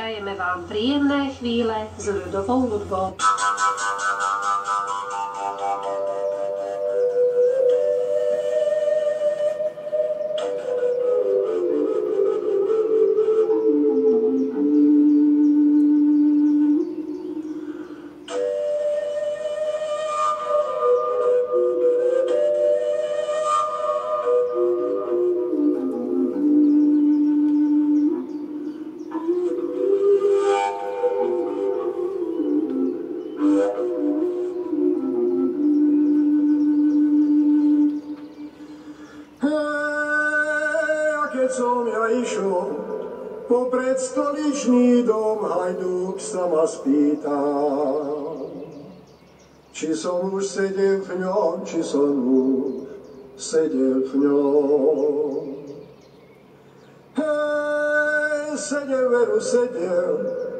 prajeme vám príjemné chvíle s ľudovou hudbou. Popred stoličný dom hajdúk sa ma spýta, či som už sedel v ňom, či som už sedel v ňom. Hej, sedel, veru, sedel,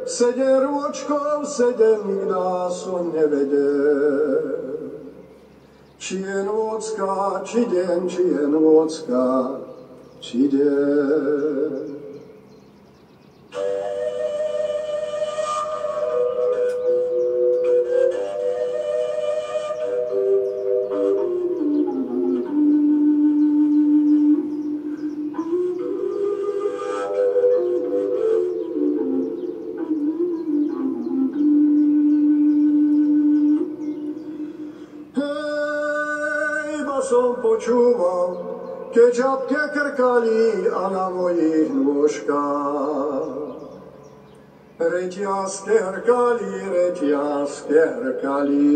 sedel rôčkom, sedel, nikdá som nevedel. Či je nôcka, či deň, či je nôcka, či deň. Som počúval, keď žabke krkali a na mojich nôžkách reťazke hrkali, reťazke hrkali.